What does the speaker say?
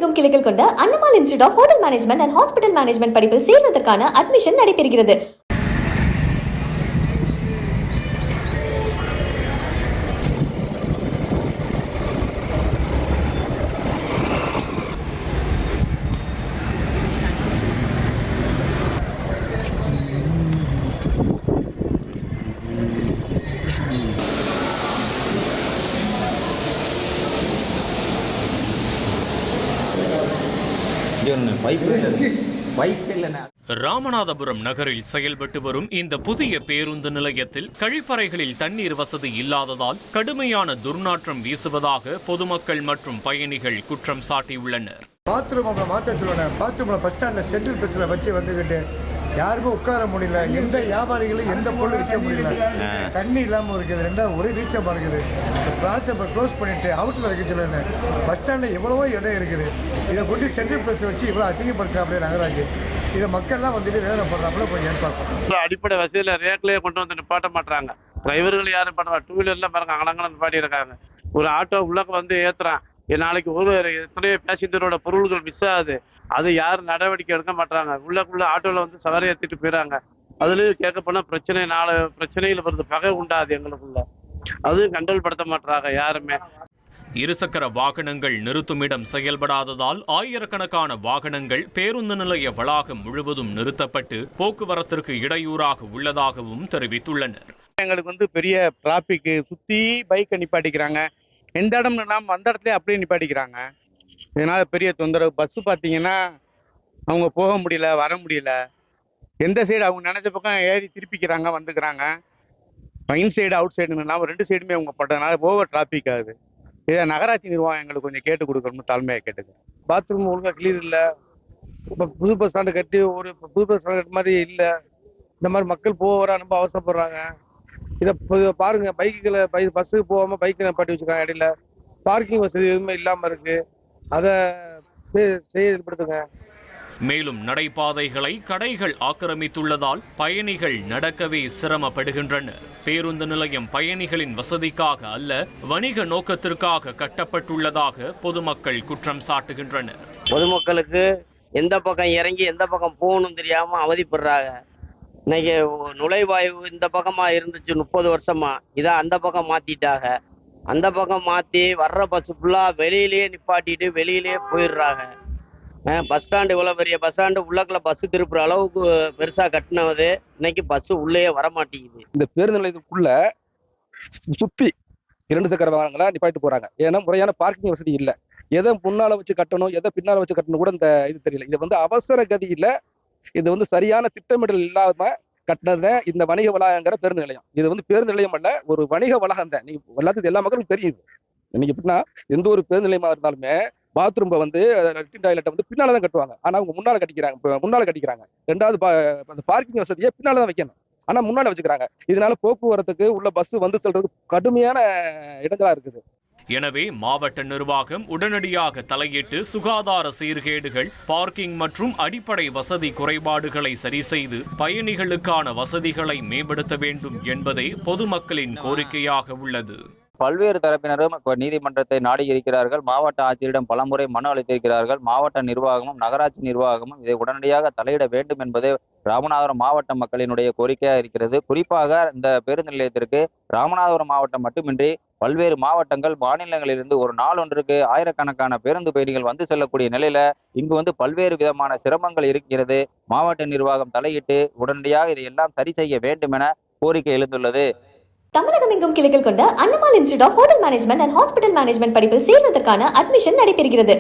தமிழகமெங்கும் கிளைகள் கொண்ட Annamal institute of hotel management and hospital management படிப்பில் சேர்வதற்கான அட்மிஷன் நடைபெறுகிறது. ராமநாதபுரம் நகரில் செயல்பட்டு வரும் இந்த புதிய பேருந்து நிலையத்தில் கழிப்பறைகளில் தண்ணீர் வசதி இல்லாததால் கடுமையான துர்நாற்றம் வீசுவதாக பொதுமக்கள் மற்றும் பயணிகள் குற்றம் சாட்டியுள்ளனர். பாத்ரூம் மாற்ற சொல்லுவேன். பாத்ரூம்ல பஸ் ஸ்டாண்ட்ல சென்ட்ரல் பஸ்ல வச்சு வந்துக்கிட்டு யாருக்கும் உட்கார முடியல, எந்த வியாபாரிகளும் எந்த பொருள் விற்க முடியல, தண்ணி இல்லாமல் இருக்குது, ரெண்டாவது ஒரே ரீச்சமாக இருக்குது. பாத்ரூம் க்ளோஸ் பண்ணிட்டு அவுட்டில் வைக்க சொல்லுவேன். பஸ் ஸ்டாண்டில் எவ்வளவோ இடம் இருக்குது, இதை கொண்டு சென்ட்ரல் பஸ் வச்சு இவ்வளோ அசிங்கப்படுத்தாப்புல நகராட்சி. இதை மக்கள்லாம் வந்துட்டு வேதனைப்படுறாப்புல கொஞ்சம் ஏற்பாடு. அடிப்படை வசதியில் ரேக்லேயே கொண்டு வந்து நிப்பாட்ட மாட்டாங்க. டிரைவர்கள் யாரும் பண்ணுவாங்க, டூ வீலர்லாம் பாருங்க அங்கடங்கன்னு நிப்பாட்டி இருக்காங்க. ஒரு ஆட்டோ உள்ளக்க வந்து ஏற்றுறான், நாளைக்கு ஒரு எத்தனையோ பேசஞ்சரோட பொருள்கள் மிஸ் ஆகுது, அது யாரும் நடவடிக்கை எடுக்க மாட்டாங்க. உள்ளக்குள்ள ஆட்டோவில் வந்து சவாரி ஏற்றிட்டு போயிடறாங்க. அதுலேயும் கேட்க போனால் பிரச்சனையில் வருது, பகை உண்டாது எங்களுக்குள்ள. அதுவும் கண்ட்ரோல் படுத்த மாட்டாங்க யாருமே. இருசக்கர வாகனங்கள் நிறுத்துமிடம் செயல்படாததால் ஆயிரக்கணக்கான வாகனங்கள் பேருந்து நிலைய வளாகம் முழுவதும் நிறுத்தப்பட்டு போக்குவரத்திற்கு இடையூறாக உள்ளதாகவும் தெரிவித்துள்ளனர். எங்களுக்கு வந்து பெரிய டிராபிக், சுற்றி பைக்கை நிப்பாட்டிக்கிறாங்க, எந்த இடம் இல்லாமல் அந்த இடத்துல அப்படியே நிப்பாட்டிக்கிறாங்க. இதனால் பெரிய தொந்தரவு. பஸ்ஸு பார்த்தீங்கன்னா அவங்க போக முடியல, வர முடியல. எந்த சைடு அவங்க நினைச்ச பக்கம் ஏறி திருப்பிக்கிறாங்க, வந்துக்கிறாங்க. இன் சைடு அவுட் சைடுன்னு இல்லாமல் ரெண்டு சைடுமே அவங்க போட்டதுனால ஓவர் டிராஃபிக் ஆகுது. இதை நகராட்சி நிர்வாகம் எங்களுக்கு கொஞ்சம் கேட்டு கொடுக்கணும்னு தாழ்மையாக கேட்டுக்கு. பாத்ரூம் ஒழுங்காக கிளீர் இல்லை. இப்போ புது பஸ் ஸ்டாண்டு கட்டி ஒரு புது பஸ் ஸ்டாண்டு மாதிரி இல்லை. இந்த மாதிரி மக்கள் போக வர ரொம்ப அவசரப்படுறாங்க. இதை பாருங்க, பஸ்ஸுக்கு போகாமல் பைக்கு நிப்பாட்டி வச்சுருக்காங்க. இடையில பார்க்கிங் வசதி எதுவுமே இல்லாமல் இருக்கு. அதை செயல்படுத்துங்க. மேலும் நடைபாதைகளை கடைகள் ஆக்கிரமித்துள்ளதால் பயணிகள் நடக்கவே சிரமப்படுகின்றனர். பேருந்து நிலையம் பயணிகளின் வசதிக்காக அல்ல, வணிக நோக்கத்திற்காக கட்டப்பட்டுள்ளதாக பொதுமக்கள் குற்றம் சாட்டுகின்றனர். பொதுமக்களுக்கு எந்த பக்கம் இறங்கி எந்த பக்கம் போகணும் தெரியாம அவதிப்படுறாங்க. இன்னைக்கு நுழைவாயு இந்த பக்கமா இருந்துச்சு 30 வருஷமா, இதை அந்த பக்கம் மாத்திட்டாங்க. அந்த பக்கம் மாத்தி வர்ற பஸ் ஃபுல்லா வெளியிலேயே நிப்பாட்டிட்டு வெளியிலேயே போயிடுறாங்க. பஸ் ஸ்டாண்டு இவ்வளோ பெரிய பஸ் ஸ்டாண்டு உள்ளக்குள்ள பஸ் திருப்புற அளவுக்கு பெருசா கட்டினது, இன்னைக்கு பஸ் உள்ளே வரமாட்டேங்குது. இந்த பேருந்து நிலையத்துக்குள்ள சுத்தி 2 சக்கர வாகனங்களா நிப்பாட்டி போறாங்க. ஏன்னா முறையான பார்க்கிங் வசதி இல்லை. எதை முன்னால வச்சு கட்டணும், எதை பின்னால வச்சு கட்டணும் கூட இந்த இது தெரியல. இது வந்து அவசர கதியில, இது வந்து சரியான திட்டமிடல் இல்லாம கட்டினத இந்த வணிக வளாகங்கிற பேருந்து நிலையம். இது வந்து பேருந்து நிலையம் அல்ல, ஒரு வணிக வளாகம் தான். நீங்க எல்லாத்துக்கும் எல்லா மக்களுக்கும் தெரியுது. இன்னைக்கு எப்படின்னா எந்த ஒரு பேருந்து நிலையமா இருந்தாலுமே பாத்ரூம் வந்து டாய்லெட்டை வந்து பின்னாலதான் கட்டுவாங்க. ஆனா அவங்க முன்னால கட்டிக்கிறாங்க. ரெண்டாவது அந்த பார்க்கிங் வசதியை பின்னாலதான் வைக்கணும், ஆனா முன்னால வச்சுக்கிறாங்க. இதனால போக்குவரத்துக்கு உள்ள பஸ் வந்து செல்றதுக்கு கடுமையான இடங்களா இருக்குது. எனவே மாவட்ட நிர்வாகம் உடனடியாக தலையிட்டு சுகாதார சீர்கேடுகள், பார்க்கிங் மற்றும் அடிப்படை வசதி குறைபாடுகளை சரி செய்து பயணிகளுக்கான வசதிகளை மேம்படுத்த வேண்டும் என்பதே பொதுமக்களின் கோரிக்கையாக உள்ளது. பல்வேறு தரப்பினரும் நீதிமன்றத்தை நாடி இருக்கிறார்கள். மாவட்ட ஆட்சியரிடம் பலமுறை மனு அளித்திருக்கிறார்கள். மாவட்ட நிர்வாகமும் நகராட்சி நிர்வாகமும் இதை உடனடியாக தலையிட வேண்டும் என்பதே ராமநாதபுரம் மாவட்ட மக்களினுடைய கோரிக்கையாக இருக்கிறது. குறிப்பாக இந்த பேருந்து நிலையத்திற்கு ராமநாதபுரம் மாவட்டம் மட்டுமின்றி பல்வேறு மாவட்டங்கள், மாநிலங்களிலிருந்து ஒரு நாள் ஒன்றுக்கு ஆயிரக்கணக்கான பேருந்து பயணிகள் வந்து செல்லக்கூடிய நிலையில இங்கு வந்து பல்வேறு விதமான சிரமங்கள் இருக்கிறது. மாவட்ட நிர்வாகம் தலையிட்டு உடனடியாக இதையெல்லாம் சரி செய்ய வேண்டும் என கோரிக்கை எழுந்துள்ளது. தமிழகமெங்கும் கிளைகள் கொண்ட Annamal institute of hotel management and hospital management படிப்பில் சேர்வதற்கான அட்மிஷன் நடைபெறுகிறது.